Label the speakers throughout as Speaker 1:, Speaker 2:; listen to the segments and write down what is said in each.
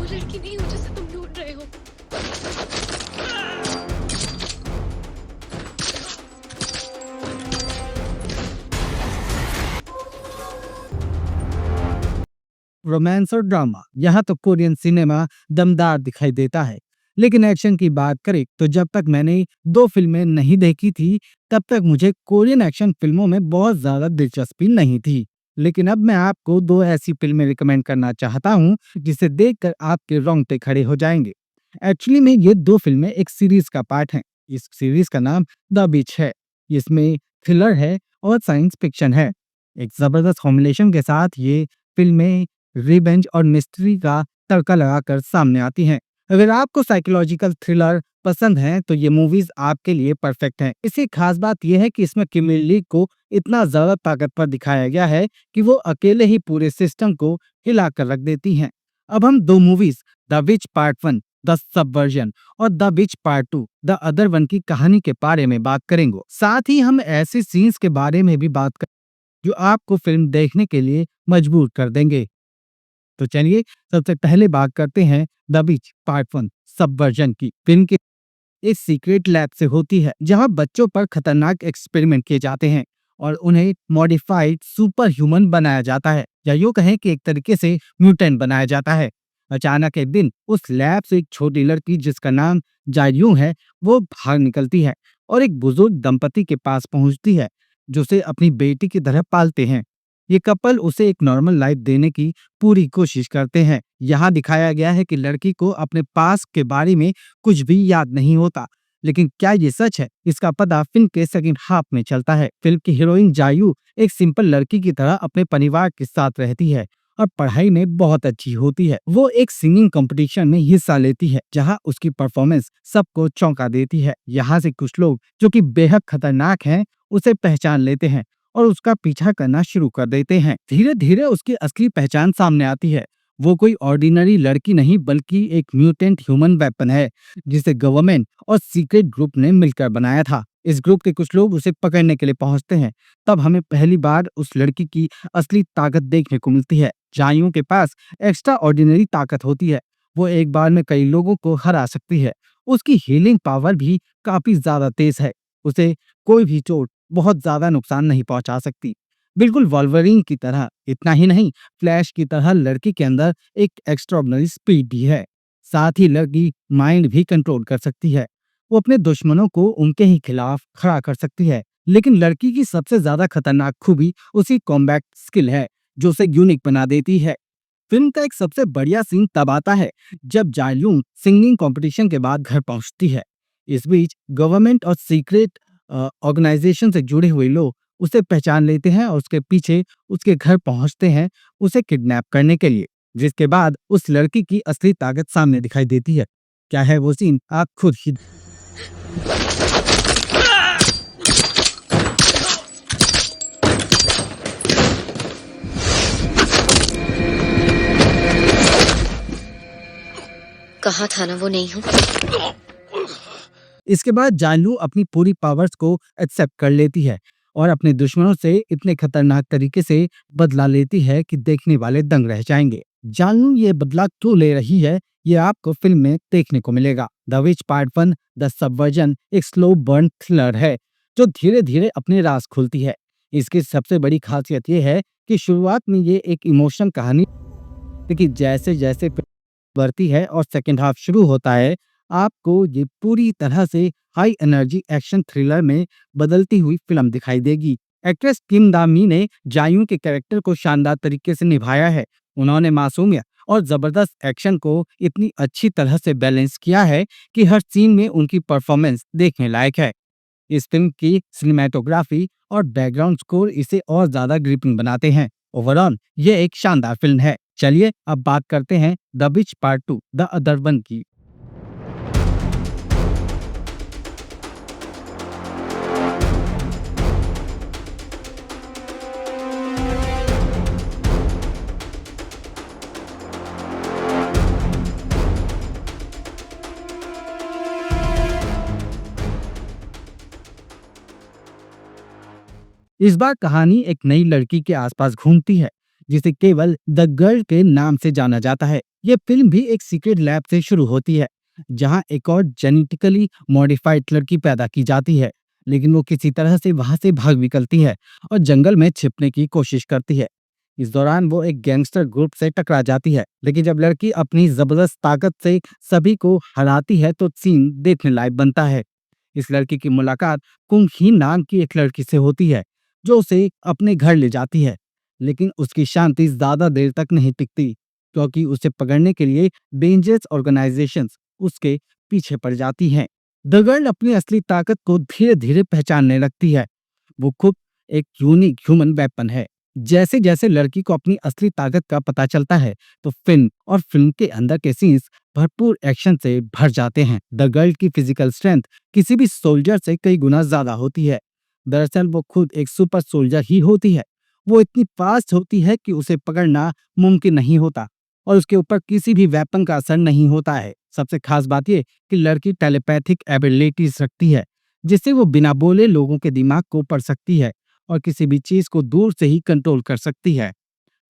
Speaker 1: वो लड़की नहीं हूँ जिसे तुम ढूंढ रहे हो।
Speaker 2: रोमांस और ड्रामा, यहाँ तो कोरियन सिनेमा दमदार दिखाई देता है। लेकिन एक्शन की बात करें तो जब तक मैंने दो फिल्में नहीं देखी थी, तब तक मुझे कोरियन एक्शन फिल्मों में बहुत ज्यादा दिलचस्पी नहीं थी। लेकिन अब मैं आपको दो ऐसी फिल्में रिकमेंड करना चाहता हूँ जिसे देखकर आपके रोंगटे खड़े हो जाएंगे। एक्चुअली में ये दो फिल्में एक सीरीज का पार्ट हैं। इस सीरीज का नाम द बीच है। इसमें थ्रिलर है और साइंस फिक्शन है। एक जबरदस्त कॉम्बिनेशन के साथ ये फिल्में रिवेंज और मिस्ट्री का तड़का लगाकर सामने आती हैं। अगर आपको साइकोलॉजिकल थ्रिलर पसंद है तो ये मूवीज आपके लिए परफेक्ट हैं। इसकी खास बात यह है कि इसमें किमी ली को इतना ज्यादा ताकतवर दिखाया गया है कि वो अकेले ही पूरे सिस्टम को हिला कर रख देती हैं। अब हम दो movies the witch part 1 the subversion और the witch part 2 the other one की कहानी के बारे में बात करेंगे। साथ ही हम ऐसे सीन्स के बारे में भी बात करेंगे जो आपको फिल्म देखने के लिए मजबूर कर देंगे। तो चलिए सबसे पहले बात करते हैं द बीच पार्ट 1 सबवर्जन की। फिल्म की एक सीक्रेट लैब से होती है जहां बच्चों पर खतरनाक एक्सपेरिमेंट किए जाते हैं और उन्हें मॉडिफाइड सुपर ह्यूमन बनाया जाता है, या यूं कहें कि एक तरीके से म्यूटेंट बनाया जाता है। अचानक एक दिन उस लैब से एक छोटी लड़की जिसका नाम जायू है, वो बाहर निकलती है और एक बुजुर्ग दंपति के पास पहुंचती है जो उसे अपनी बेटी की तरह पालते हैं। ये कपल उसे एक नॉर्मल लाइफ देने की पूरी कोशिश करते हैं। यहाँ दिखाया गया है कि लड़की को अपने पास के बारे में कुछ भी याद नहीं होता। लेकिन क्या ये सच है, इसका पता फिल्म के सेकंड हाफ में चलता है। फिल्म की हीरोइन जायू एक सिंपल लड़की की तरह अपने परिवार के साथ रहती है और पढ़ाई में बहुत अच्छी होती है। वो एक सिंगिंग कंपटीशन में हिस्सा लेती है जहाँ उसकी परफॉर्मेंस सबको चौंका देती है। यहाँ से कुछ लोग जो कि बेहद खतरनाक हैं उसे पहचान लेते हैं और उसका पीछा करना शुरू कर देते हैं। धीरे धीरे उसकी असली पहचान सामने आती है। वो कोई ऑर्डिनरी लड़की नहीं बल्कि एक म्यूटेंट ह्यूमन वेपन है जिसे गवर्नमेंट और सीक्रेट ग्रुप ने मिलकर बनाया था। इस ग्रुप के कुछ लोग उसे पकड़ने के लिए पहुंचते हैं। तब हमें पहली बार उस लड़की की असली ताकत देखने को मिलती है। जायू के पास एक्स्ट्रा ऑर्डिनरी ताकत होती है। वो एक बार में कई लोगों को हरा सकती है। उसकी हीलिंग पावर भी काफी ज्यादा तेज है। उसे कोई भी चोट बहुत ज्यादा नुकसान नहीं पहुंचा सकती, बिल्कुल वॉल्वरिन की तरह। इतना ही नहीं, फ्लैश की तरह लड़की के अंदर एक एक्स्ट्राऑर्डिनरी स्पीड भी है। साथ ही लड़की माइंड भी कंट्रोल कर सकती है। वो अपने दुश्मनों को उनके ही खिलाफ खड़ा कर सकती है। लेकिन लड़की की सबसे ज्यादा खतरनाक खूबी उसकी कॉम्बैट स्किल है जो उसे यूनिक बना देती है। फिल्म का एक सबसे बढ़िया सीन तब आता है जब जायलून सिंगिंग कंपटीशन के बाद घर पहुंचती है। इस बीच गवर्नमेंट और सीक्रेट ऑर्गेनाइजेशन से जुड़े हुए लोग उसे पहचान लेते हैं और उसके पीछे उसके घर पहुंचते हैं उसे किडनैप करने के लिए। जिसके बाद उस लड़की की असली ताकत सामने दिखाई देती है। क्या है वो सीन, आप खुद ही।
Speaker 1: कहा था ना वो नहीं हूँ।
Speaker 2: इसके बाद जानू अपनी पूरी पावर्स को एक्सेप्ट कर लेती है और अपने दुश्मनों से इतने खतरनाक तरीके से बदला लेती है कि देखने वाले दंग रह जाएंगे। जानू ये बदला क्यों ले रही है, ये आपको फिल्म में देखने को मिलेगा। The witch part 1 the subversion एक स्लो बर्न थ्रिलर है जो धीरे धीरे अपने राज खुलती है। इसकी सबसे बड़ी खासियत ये है कि शुरुआत में ये एक इमोशनल कहानी, लेकिन जैसे जैसे बढ़ती है और सेकेंड हाफ शुरू होता है, आपको ये पूरी तरह से हाई एनर्जी एक्शन थ्रिलर में बदलती हुई फिल्म दिखाई देगी। एक्ट्रेस किम दामी ने जायूं के कैरेक्टर को शानदार तरीके से निभाया है। उन्होंने मासूमियत और जबरदस्त एक्शन को इतनी अच्छी तरह से बैलेंस किया है कि हर सीन में उनकी परफॉर्मेंस देखने लायक है। इस फिल्म की सिनेमेटोग्राफी और बैकग्राउंड स्कोर इसे और ज्यादा ग्रिपिंग बनाते हैं। ओवरऑल ये एक शानदार फिल्म है। चलिए अब बात करते हैं the witch part 2 the other one की। इस बार कहानी एक नई लड़की के आसपास घूमती है जिसे केवल द गर्ल के नाम से जाना जाता है। ये फिल्म भी एक सीक्रेट लैब से शुरू होती है, जहां एक और जेनेटिकली मॉडिफाइड लड़की पैदा की जाती है, लेकिन वो किसी तरह से वहां से भाग निकलती है और जंगल में छिपने की कोशिश करती है। इस दौरान वो एक गैंगस्टर ग्रुप से टकरा जाती है, लेकिन जब लड़की अपनी जबरदस्त ताकत से सभी को हराती है तो सीन देखने लायक बनता है। इस लड़की की मुलाकात कुंग ही नाम की एक लड़की से होती है, जो उसे अपने घर ले जाती है, लेकिन उसकी शांति ज्यादा देर तक नहीं टिकती, क्योंकि उसे पकड़ने के लिए डेंजरस ऑर्गेनाइजेशंस उसके पीछे पड़ जाती हैं। द गर्ल अपनी असली ताकत को धीरे धीरे पहचानने लगती है। वो खुद एक यूनिक ह्यूमन वेपन है। जैसे जैसे लड़की को अपनी असली ताकत का पता चलता है, तो फिल्म और फिल्म के अंदर के सीन्स भरपूर एक्शन से भर जाते हैं। द गर्ल की फिजिकल स्ट्रेंथ किसी भी सोल्जर से कई गुना ज्यादा होती है। दरअसल वो खुद एक सुपर सोल्जर ही होती है। वो इतनी फास्ट होती है कि उसे पकड़ना मुमकिन नहीं होता और उसके ऊपर किसी भी वेपन का असर नहीं होता है। सबसे खास बात ये कि लड़की टेलीपैथिक एबिलिटीज रखती है, जिससे वो बिना बोले लोगों के दिमाग को पढ़ सकती है और किसी भी चीज को दूर से ही कंट्रोल कर सकती है।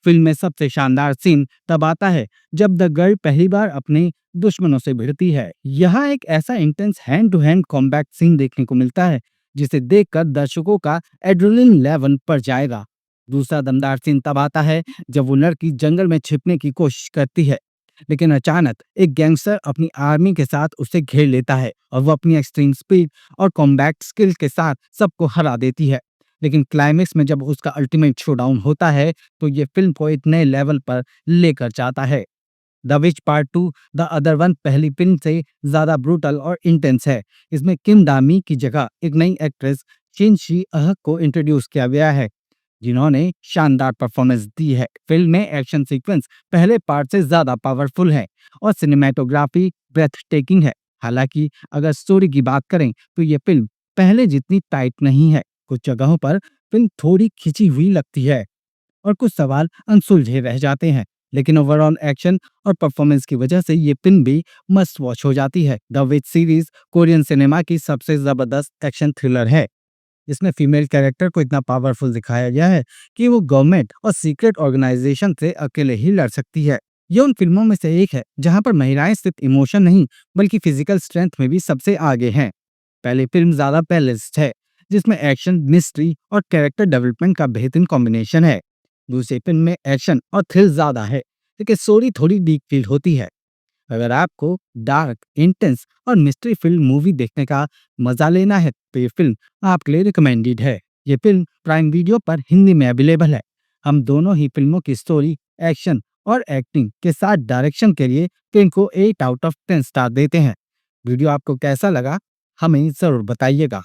Speaker 2: फिल्म में सबसे शानदार सीन तब आता है जब द गर्ल पहली बार अपने दुश्मनों से भिड़ती है। यहाँ एक ऐसा intense hand to hand combat scene देखने को मिलता है, जिसे देखकर दर्शकों का एड्रेनलिन लेवल पर जाएगा। दूसरा दमदार सीन तब आता है जब वो लड़की जंगल में छिपने की कोशिश करती है, लेकिन अचानक एक गैंगस्टर अपनी आर्मी के साथ उसे घेर लेता है और वो अपनी एक्सट्रीम स्पीड और कॉम्बैट स्किल के साथ सबको हरा देती है। लेकिन क्लाइमेक्स में जब उसका अल्टीमेट शोडाउन होता है, तो ये फिल्म को एक नए लेवल पर लेकर जाता है। The witch part 2 the other one पहली फिल्म से ज्यादा ब्रूटल और इंटेंस है। इसमें किम दामी की जगह एक नई एक्ट्रेस शिन शी अह को इंट्रोड्यूस किया गया है, जिन्होंने शानदार परफॉर्मेंस दी है। फिल्म में एक्शन सीक्वेंस पहले पार्ट से ज्यादा पावरफुल है और सिनेमेटोग्राफी ब्रेथ टेकिंग है। हालांकि अगर स्टोरी की बात करें तो ये फिल्म पहले जितनी टाइट नहीं है। कुछ जगहों पर फिल्म थोड़ी खिंची हुई लगती है और कुछ सवाल अनसुलझे रह जाते हैं, लेकिन ओवरऑल एक्शन और परफॉर्मेंस की वजह से ये फिल्म भी मस्ट वॉच हो जाती है। The which series Korean cinema की सबसे जबरदस्त एक्शन थ्रिलर है। इसमें फीमेल कैरेक्टर को इतना पावरफुल दिखाया गया है कि वो गवर्नमेंट और सीक्रेट ऑर्गेनाइजेशन से अकेले ही लड़ सकती है। ये उन फिल्मों में से एक है जहां पर महिलाएं सिर्फ इमोशन नहीं बल्कि फिजिकल स्ट्रेंथ में भी सबसे आगे हैं। पहली फिल्म ज्यादा बैलेंस्ड है, जिसमें एक्शन, मिस्ट्री और कैरेक्टर डेवलपमेंट का बेहतरीन कॉम्बिनेशन है। दूसरी फिल्म में एक्शन और थ्रिल ज्यादा है, लेकिन स्टोरी थोड़ी डीप फील होती है। अगर आपको डार्क, इंटेंस और मिस्ट्री फिल्म मूवी देखने का मजा लेना है तो ये फिल्म आपके लिए रिकमेंडेड है। ये फिल्म प्राइम वीडियो पर हिंदी में अवेलेबल है। हम दोनों ही फिल्मों की स्टोरी, एक्शन और एक्टिंग के साथ डायरेक्शन के लिए फिल्म को 8 आउट ऑफ 10 स्टार देते हैं। वीडियो आपको कैसा लगा हमें जरूर बताइएगा।